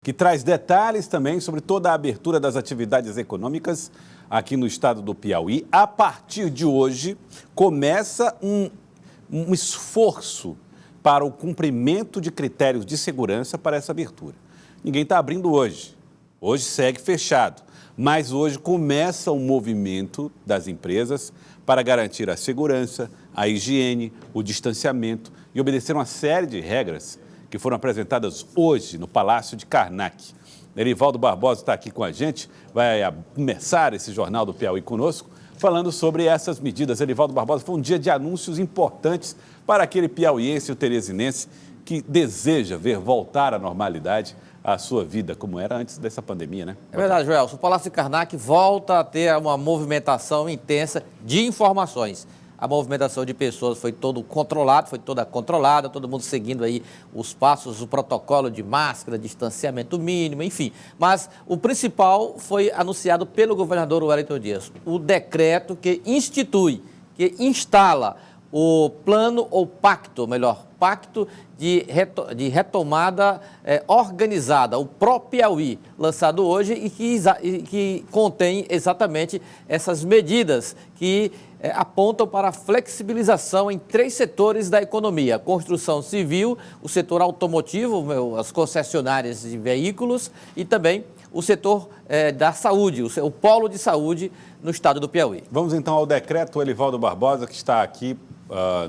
que traz detalhes também sobre toda a abertura das atividades econômicas aqui no estado do Piauí. A partir de hoje, começa um esforço para o cumprimento de critérios de segurança para essa abertura. Ninguém está abrindo hoje. Hoje segue fechado. Mas hoje começa um movimento das empresas para garantir a segurança, a higiene, o distanciamento e obedecer uma série de regras que foram apresentadas hoje no Palácio de Karnak. Erivaldo Barbosa está aqui com a gente, vai começar esse Jornal do Piauí conosco, falando sobre essas medidas. Erivaldo Barbosa, foi um dia de anúncios importantes para aquele piauiense e o teresinense que deseja ver voltar à normalidade a sua vida, como era antes dessa pandemia, né? É verdade, Joelson. O Palácio de Karnak volta a ter uma movimentação intensa de informações. A movimentação de pessoas foi toda controlada, todo mundo seguindo aí os passos, o protocolo de máscara, distanciamento mínimo, enfim. Mas o principal foi anunciado pelo governador Wellington Dias, o decreto que institui, que instala o plano ou pacto, melhor, pacto de retomada organizada, o Pro-Piauí, lançado hoje e que contém exatamente essas medidas que apontam para a flexibilização em 3 setores da economia: construção civil, o setor automotivo, as concessionárias de veículos e também o setor da saúde, o polo de saúde no estado do Piauí. Vamos então ao decreto Erivaldo Barbosa, que está aqui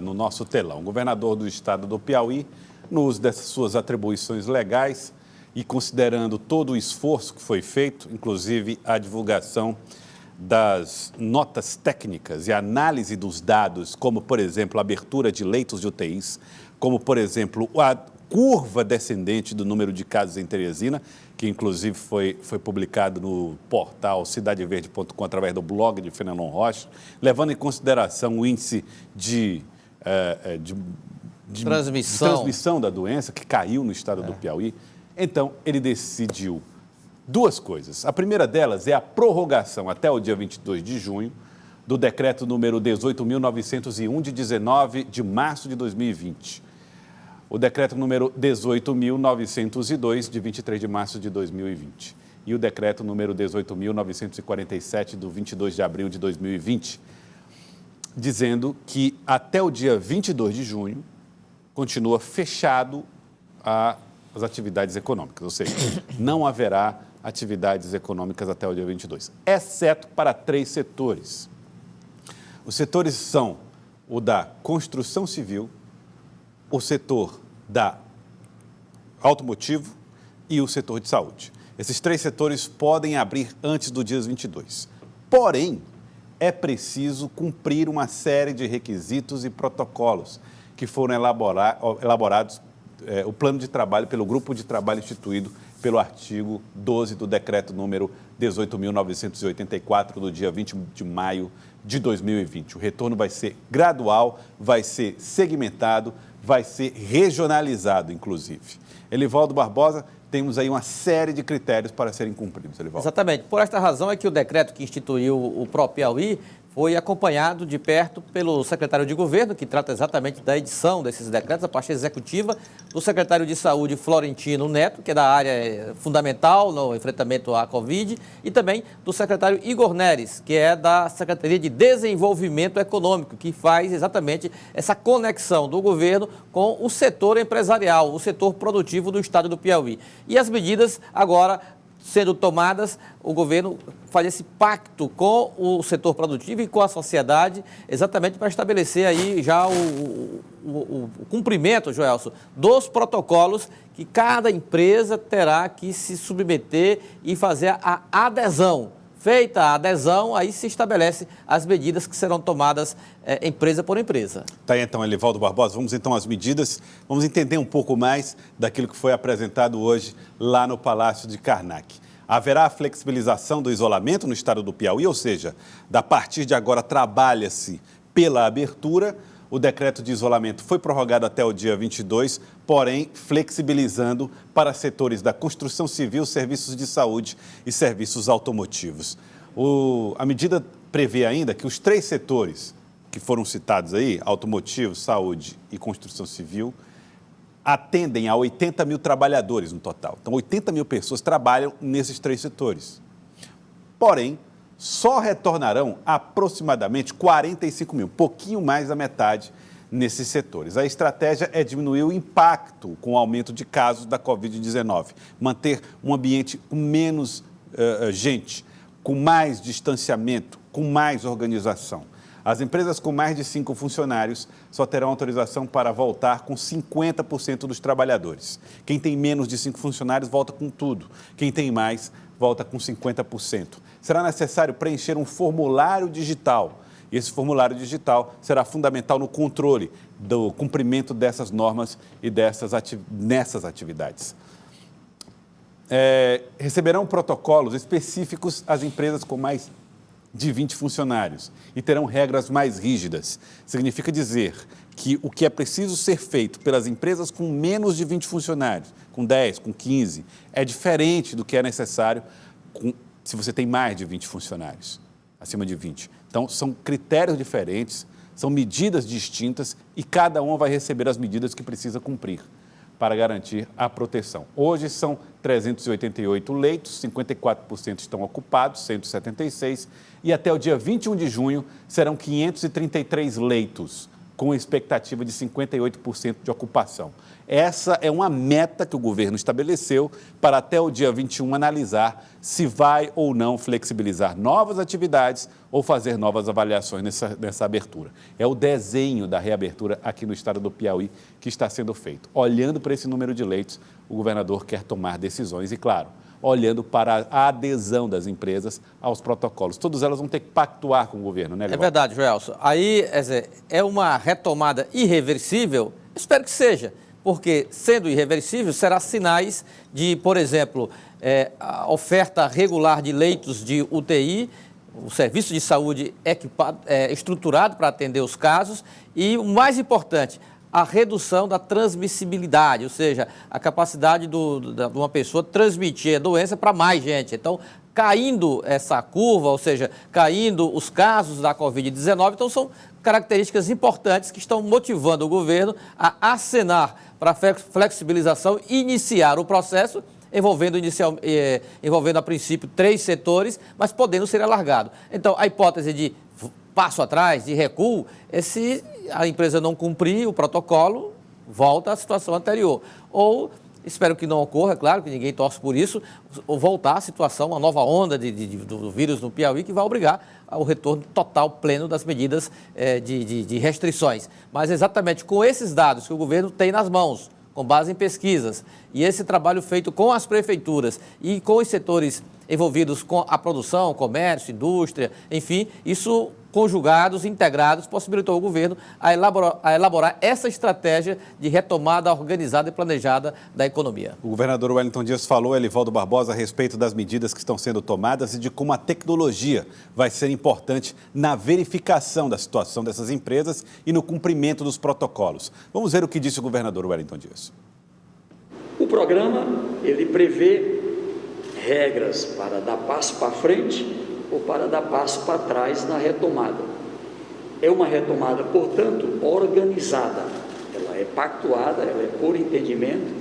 no nosso telão. O governador do estado do Piauí, no uso dessas suas atribuições legais e considerando todo o esforço que foi feito, inclusive a divulgação das notas técnicas e a análise dos dados, como, por exemplo, a abertura de leitos de UTIs, como, por exemplo, a curva descendente do número de casos em Teresina, que inclusive foi publicado no portal cidadeverde.com através do blog de Fenelon Rocha, levando em consideração o índice de transmissão da doença, que caiu no estado do Piauí. Então, ele decidiu 2 coisas. A primeira delas é a prorrogação até o dia 22 de junho do decreto número 18.901, de 19 de março de 2020. O decreto número 18.902, de 23 de março de 2020. E o decreto número 18.947, do 22 de abril de 2020, dizendo que até o dia 22 de junho continua fechado as atividades econômicas, ou seja, não haverá atividades econômicas até o dia 22, exceto para 3 setores. Os setores são o da construção civil, o setor da automotivo e o setor de saúde. Esses 3 setores podem abrir antes do dia 22. Porém, é preciso cumprir uma série de requisitos e protocolos que foram elaborados, o plano de trabalho, pelo grupo de trabalho instituído pelo artigo 12 do decreto número 18.984, do dia 20 de maio de 2020. O retorno vai ser gradual, vai ser segmentado, vai ser regionalizado, inclusive. Erivaldo Barbosa, temos aí uma série de critérios para serem cumpridos, Erivaldo. Exatamente. Por esta razão é que o decreto que instituiu o Pro-Piauí foi acompanhado de perto pelo secretário de governo, que trata exatamente da edição desses decretos, a parte executiva, do secretário de saúde, Florentino Neto, que é da área fundamental no enfrentamento à Covid, e também do secretário Igor Neres, que é da Secretaria de Desenvolvimento Econômico, que faz exatamente essa conexão do governo com o setor empresarial, o setor produtivo do estado do Piauí. E as medidas agora sendo tomadas, o governo faz esse pacto com o setor produtivo e com a sociedade, exatamente para estabelecer aí já o cumprimento, Joelson, dos protocolos que cada empresa terá que se submeter e fazer a adesão. Feita a adesão, aí se estabelece as medidas que serão tomadas empresa por empresa. Tá aí então, Erivaldo Barbosa, vamos então às medidas, vamos entender um pouco mais daquilo que foi apresentado hoje lá no Palácio de Karnak. Haverá a flexibilização do isolamento no estado do Piauí, ou seja, a partir de agora trabalha-se pela abertura. O decreto de isolamento foi prorrogado até o dia 22, porém flexibilizando para setores da construção civil, serviços de saúde e serviços automotivos. A medida prevê ainda que os 3 setores que foram citados aí, automotivo, saúde e construção civil, atendem a 80 mil trabalhadores no total. Então, 80 mil pessoas trabalham nesses 3 setores. Porém, só retornarão aproximadamente 45 mil, pouquinho mais da metade nesses setores. A estratégia é diminuir o impacto com o aumento de casos da Covid-19, manter um ambiente com menos gente, com mais distanciamento, com mais organização. As empresas com mais de 5 funcionários só terão autorização para voltar com 50% dos trabalhadores. Quem tem menos de 5 funcionários volta com tudo. Quem tem mais, volta com 50%. Será necessário preencher um formulário digital. E esse formulário digital será fundamental no controle do cumprimento dessas normas e nessas atividades. Receberão protocolos específicos as empresas com mais de 20 funcionários e terão regras mais rígidas. Significa dizer que o que é preciso ser feito pelas empresas com menos de 20 funcionários, com 10, com 15, é diferente do que é necessário se você tem mais de 20 funcionários, acima de 20. Então, são critérios diferentes, são medidas distintas e cada uma vai receber as medidas que precisa cumprir para garantir a proteção. Hoje são 388 leitos, 54% estão ocupados, 176, e até o dia 21 de junho serão 533 leitos, com expectativa de 58% de ocupação. Essa é uma meta que o governo estabeleceu para até o dia 21 analisar se vai ou não flexibilizar novas atividades ou fazer novas avaliações nessa abertura. É o desenho da reabertura aqui no estado do Piauí que está sendo feito. Olhando para esse número de leitos, o governador quer tomar decisões e, claro, olhando para a adesão das empresas aos protocolos. Todas elas vão ter que pactuar com o governo, né, Livaldo? É verdade, Joelson. Aí, é uma retomada irreversível? Espero que seja, porque, sendo irreversível, será sinais de, por exemplo, a oferta regular de leitos de UTI, o serviço de saúde estruturado para atender os casos e, o mais importante, a redução da transmissibilidade, ou seja, a capacidade de uma pessoa transmitir a doença para mais gente. Então, caindo essa curva, ou seja, caindo os casos da Covid-19, então são características importantes que estão motivando o governo a acenar para a flexibilização e iniciar o processo envolvendo a princípio 3 setores, mas podendo ser alargado. Então, a hipótese de passo atrás, de recuo, se a empresa não cumprir o protocolo, volta à situação anterior. Ou, espero que não ocorra, claro que ninguém torce por isso, ou voltar à situação, uma nova onda do vírus no Piauí que vai obrigar ao retorno total, pleno das medidas de restrições. Mas exatamente com esses dados que o governo tem nas mãos, com base em pesquisas, e esse trabalho feito com as prefeituras e com os setores envolvidos com a produção, comércio, indústria, enfim, isso conjugados, integrados, possibilitou ao governo a elaborar essa estratégia de retomada organizada e planejada da economia. O governador Wellington Dias falou, Elivaldo Barbosa, a respeito das medidas que estão sendo tomadas e de como a tecnologia vai ser importante na verificação da situação dessas empresas e no cumprimento dos protocolos. Vamos ver o que disse o governador Wellington Dias. O programa, ele prevê regras para dar passo para frente ou para dar passo para trás na retomada. É uma retomada, portanto, organizada. Ela é pactuada, ela é por entendimento,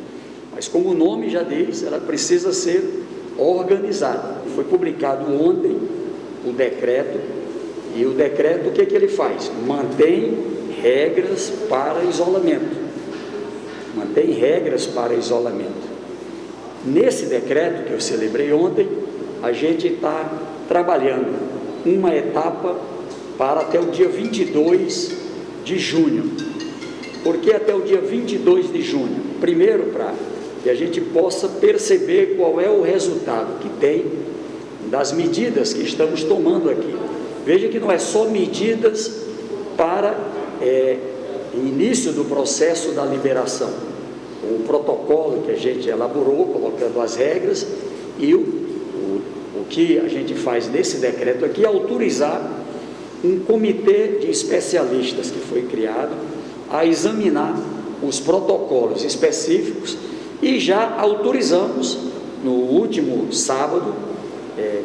mas como o nome já diz, ela precisa ser organizada. Foi publicado ontem o decreto, e o decreto, o que ele faz? Mantém regras para isolamento. Mantém regras para isolamento. Nesse decreto que eu celebrei ontem, a gente está trabalhando uma etapa para até o dia 22 de junho. Por que até o dia 22 de junho? Primeiro, para que a gente possa perceber qual é o resultado que tem das medidas que estamos tomando aqui. Veja que não é só medidas para início do processo da liberação. O protocolo que a gente elaborou, colocando as regras, e o que a gente faz nesse decreto aqui é autorizar um comitê de especialistas que foi criado a examinar os protocolos específicos e já autorizamos no último sábado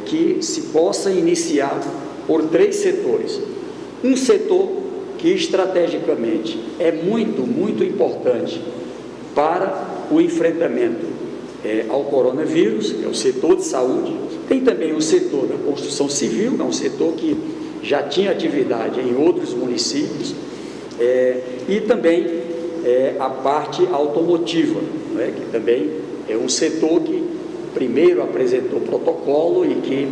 que se possa iniciar por 3 setores. Um setor que estrategicamente é muito, muito importante para o enfrentamento ao coronavírus, que é o setor de saúde. Tem também o setor da construção civil, que é um setor que já tinha atividade em outros municípios, e também a parte automotiva, né, que também é um setor que primeiro apresentou protocolo e que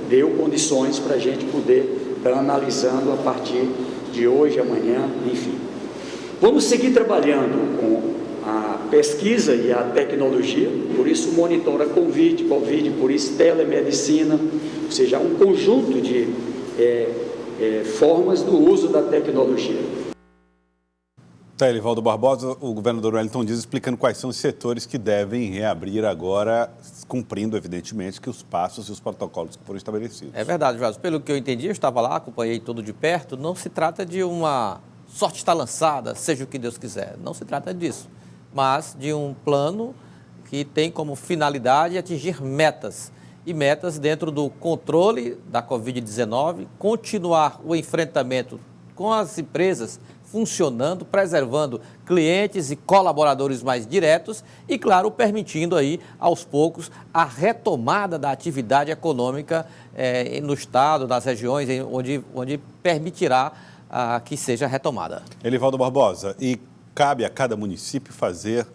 deu condições para a gente poder estar analisando a partir de hoje, amanhã, enfim. Vamos seguir trabalhando com a pesquisa e a tecnologia, por isso monitora Covid, por isso telemedicina, ou seja, um conjunto de formas do uso da tecnologia. Tá, Elivaldo Barbosa, o governador Wellington Dias explicando quais são os setores que devem reabrir agora, cumprindo, evidentemente, que os passos e os protocolos que foram estabelecidos. É verdade, Jorge. Pelo que eu entendi, eu estava lá, acompanhei tudo de perto, não se trata de uma sorte está lançada, seja o que Deus quiser. Não se trata disso, mas de um plano que tem como finalidade atingir metas. E metas dentro do controle da Covid-19, continuar o enfrentamento com as empresas funcionando, preservando clientes e colaboradores mais diretos e, claro, permitindo aí, aos poucos, a retomada da atividade econômica no estado, nas regiões onde permitirá que seja retomada. Elivaldo Barbosa, e cabe a cada município fazer,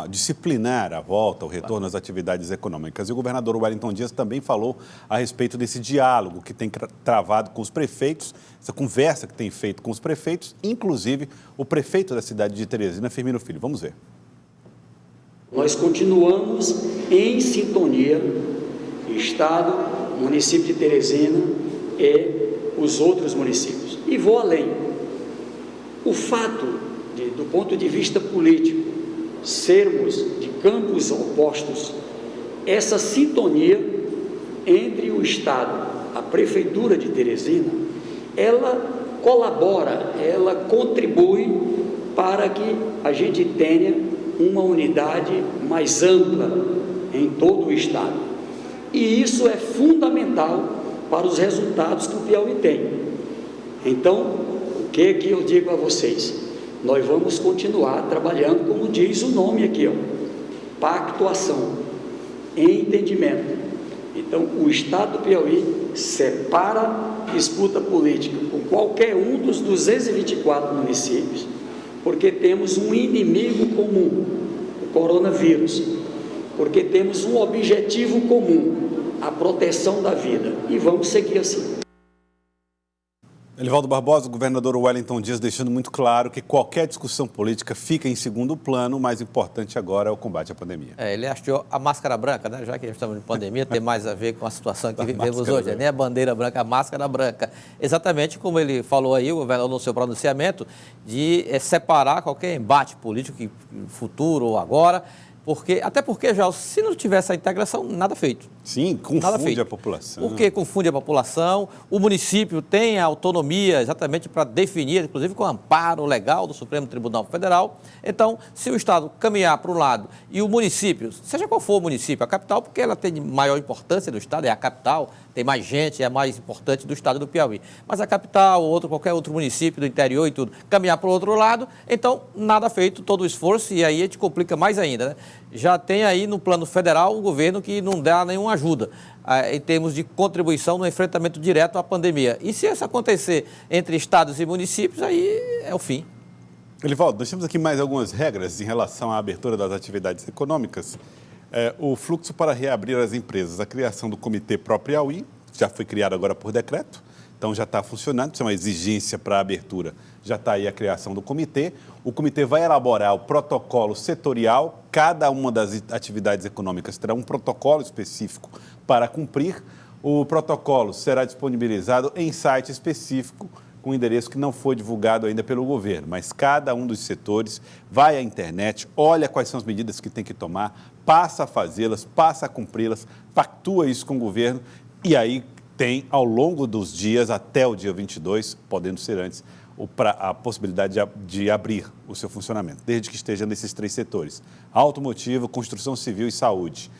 disciplinar a volta, o retorno às atividades econômicas. E o governador Wellington Dias também falou a respeito desse diálogo que tem travado com os prefeitos, essa conversa que tem feito com os prefeitos, inclusive o prefeito da cidade de Teresina, Firmino Filho. Vamos ver. Nós continuamos em sintonia, Estado, município de Teresina e os outros municípios. E vou além. O fato do ponto de vista político, sermos de campos opostos, essa sintonia entre o Estado, a Prefeitura de Teresina, ela colabora, ela contribui para que a gente tenha uma unidade mais ampla em todo o Estado. E isso é fundamental para os resultados que o Piauí tem. Então, o que eu digo a vocês? Nós vamos continuar trabalhando, como diz o nome aqui, pactuação, entendimento. Então, o Estado do Piauí separa disputa política com qualquer um dos 224 municípios, porque temos um inimigo comum, o coronavírus, porque temos um objetivo comum, a proteção da vida, e vamos seguir assim. Elivaldo Barbosa, o governador Wellington Dias deixando muito claro que qualquer discussão política fica em segundo plano, o mais importante agora é o combate à pandemia. Ele achou a máscara branca, né? Já que estamos em pandemia, tem mais a ver com a situação que vivemos hoje, nem a bandeira branca, a máscara branca. Exatamente como ele falou aí, o governador no seu pronunciamento, de separar qualquer embate político, futuro ou agora, até porque, já, se não tivesse a integração, nada feito. Sim, confunde a população. Porque confunde a população, o município tem a autonomia exatamente para definir, inclusive com amparo legal do Supremo Tribunal Federal. Então, se o Estado caminhar para um lado e o município, seja qual for o município, a capital, porque ela tem maior importância do Estado, é a capital, tem mais gente, é a mais importante do Estado do Piauí. Mas a capital, qualquer outro município do interior e tudo, caminhar para o outro lado, então nada feito, todo o esforço, e aí a gente complica mais ainda, né? Já tem aí no plano federal um governo que não dá nenhuma ajuda em termos de contribuição no enfrentamento direto à pandemia. E se isso acontecer entre estados e municípios, aí é o fim. Elivaldo, nós temos aqui mais algumas regras em relação à abertura das atividades econômicas. O fluxo para reabrir as empresas, a criação do Comitê Pro-Piauí, já foi criado agora por decreto, então já está funcionando, isso é uma exigência para a abertura, já está aí a criação do comitê. O comitê vai elaborar o protocolo setorial, cada uma das atividades econômicas terá um protocolo específico para cumprir. O protocolo será disponibilizado em site específico, com endereço que não foi divulgado ainda pelo governo, mas cada um dos setores vai à internet, olha quais são as medidas que tem que tomar, passa a fazê-las, passa a cumpri-las, pactua isso com o governo e aí tem, ao longo dos dias, até o dia 22, podendo ser antes, a possibilidade de abrir o seu funcionamento, desde que esteja nesses três setores: automotivo, construção civil e saúde.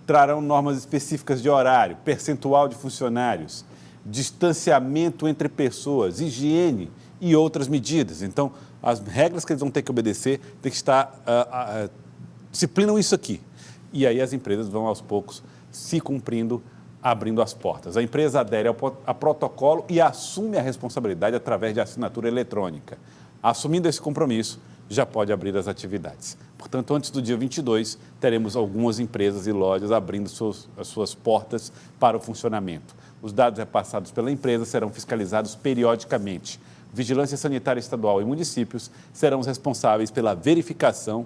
Trarão normas específicas de horário, percentual de funcionários, distanciamento entre pessoas, higiene e outras medidas. Então, as regras que eles vão ter que obedecer tem que estar, disciplinam isso aqui. E aí as empresas vão, aos poucos, se cumprindo, abrindo as portas. A empresa adere a protocolo e assume a responsabilidade através de assinatura eletrônica. Assumindo esse compromisso, já pode abrir as atividades. Portanto, antes do dia 22, teremos algumas empresas e lojas abrindo as suas portas para o funcionamento. Os dados repassados pela empresa serão fiscalizados periodicamente. Vigilância Sanitária Estadual e municípios serão os responsáveis pela verificação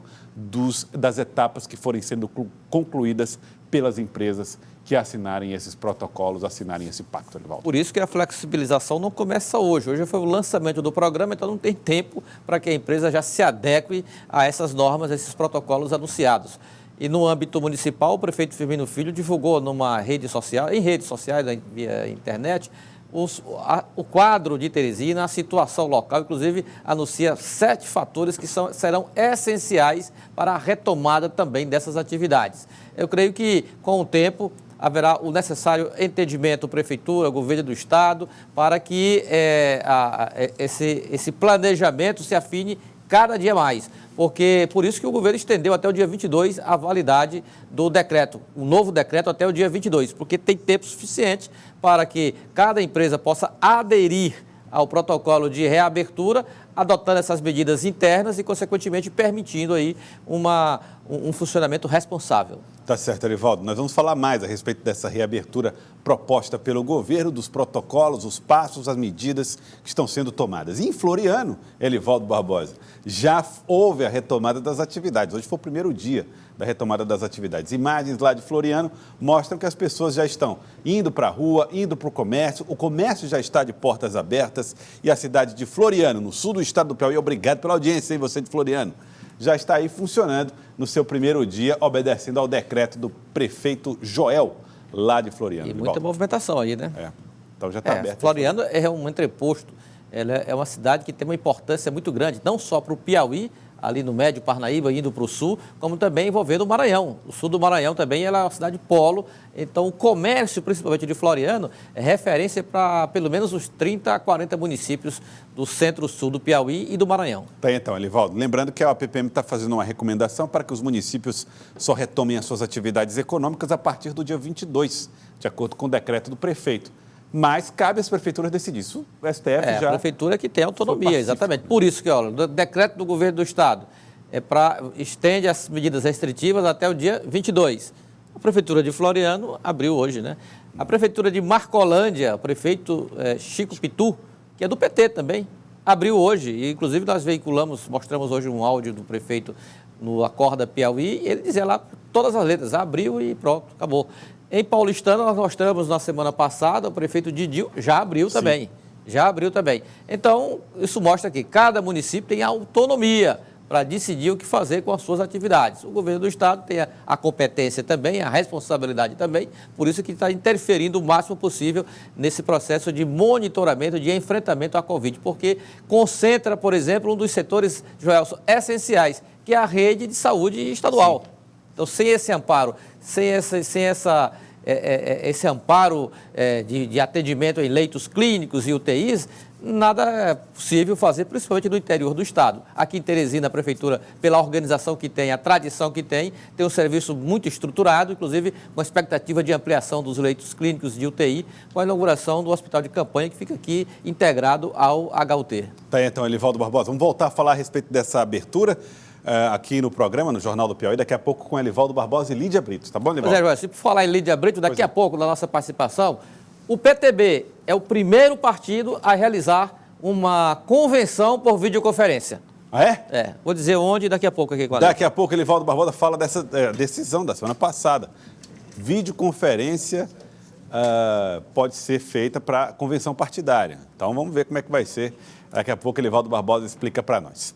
das etapas que forem sendo concluídas pelas empresas que assinarem esses protocolos, assinarem esse pacto, Elivaldo. Por isso que a flexibilização não começa hoje. Hoje foi o lançamento do programa, então não tem tempo para que a empresa já se adeque a essas normas, a esses protocolos anunciados. E no âmbito municipal, o prefeito Firmino Filho divulgou numa rede social, em redes sociais, via internet, o quadro de Teresina, a situação local, inclusive anuncia 7 fatores que serão essenciais para a retomada também dessas atividades. Eu creio que, com o tempo, haverá o necessário entendimento, prefeitura, governo do estado, para que esse planejamento se afine cada dia mais. Porque, por isso que o governo estendeu até o dia 22 a validade do decreto, o novo decreto até o dia 22, porque tem tempo suficiente para que cada empresa possa aderir ao protocolo de reabertura, adotando essas medidas internas e, consequentemente, permitindo aí um funcionamento responsável. Tá certo, Elivaldo. Nós vamos falar mais a respeito dessa reabertura proposta pelo governo, dos protocolos, os passos, as medidas que estão sendo tomadas. E em Floriano, Elivaldo Barbosa, já houve a retomada das atividades. Hoje foi o primeiro dia da retomada das atividades. Imagens lá de Floriano mostram que as pessoas já estão indo para a rua, indo para o comércio já está de portas abertas e a cidade de Floriano, no sul do estado do Piauí, obrigado pela audiência, hein, você de Floriano, já está aí funcionando no seu primeiro dia, obedecendo ao decreto do prefeito Joel, lá de Floriano. E muita movimentação aí, né? Então já está aberto. Floriano é um entreposto, ela é uma cidade que tem uma importância muito grande, não só para o Piauí, ali no Médio Parnaíba, indo para o sul, como também envolvendo o Maranhão. O sul do Maranhão também é uma cidade polo, então o comércio, principalmente de Floriano, é referência para pelo menos os 30 a 40 municípios do centro-sul do Piauí e do Maranhão. Tá, então, Elivaldo, lembrando que a APPM está fazendo uma recomendação para que os municípios só retomem as suas atividades econômicas a partir do dia 22, de acordo com o decreto do prefeito. Mas cabe às prefeituras decidir. Isso o STF já... A prefeitura que tem autonomia, exatamente. Por isso que, olha, o decreto do governo do estado estende as medidas restritivas até o dia 22. A prefeitura de Floriano abriu hoje, né? A prefeitura de Marcolândia, o prefeito Chico Pitu, que é do PT também, abriu hoje. E, inclusive, nós mostramos hoje um áudio do prefeito no Acorda Piauí, e ele dizia lá todas as letras, abriu e pronto, acabou. Em Paulistana, nós mostramos na semana passada, o prefeito Didil já abriu também. Já abriu também. Então, isso mostra que cada município tem autonomia para decidir o que fazer com as suas atividades. O governo do estado tem a competência também, a responsabilidade também, por isso que está interferindo o máximo possível nesse processo de monitoramento, de enfrentamento à Covid, porque concentra, por exemplo, um dos setores, Joelson, essenciais, que é a rede de saúde estadual. Sim. Então, sem esse amparo, esse amparo de atendimento em leitos clínicos e UTIs, nada é possível fazer, principalmente no interior do estado. Aqui em Teresina, a prefeitura, pela organização que tem, a tradição que tem um serviço muito estruturado, inclusive com a expectativa de ampliação dos leitos clínicos de UTI, com a inauguração do hospital de campanha, que fica aqui integrado ao HUT. Tá aí, então, Elivaldo Barbosa. Vamos voltar a falar a respeito dessa abertura aqui no programa, no Jornal do Piauí, daqui a pouco com Elivaldo Barbosa e Lídia Brito, tá bom, Elivaldo? Pois é, se por falar em Lídia Brito, daqui a pouco, na nossa participação, o PTB é o primeiro partido a realizar uma convenção por videoconferência. Ah, é? Vou dizer onde daqui a pouco aqui com a Daqui a pouco, Elivaldo Barbosa fala dessa decisão da semana passada. Videoconferência pode ser feita para convenção partidária. Então, vamos ver como é que vai ser. Daqui a pouco, Elivaldo Barbosa explica para nós.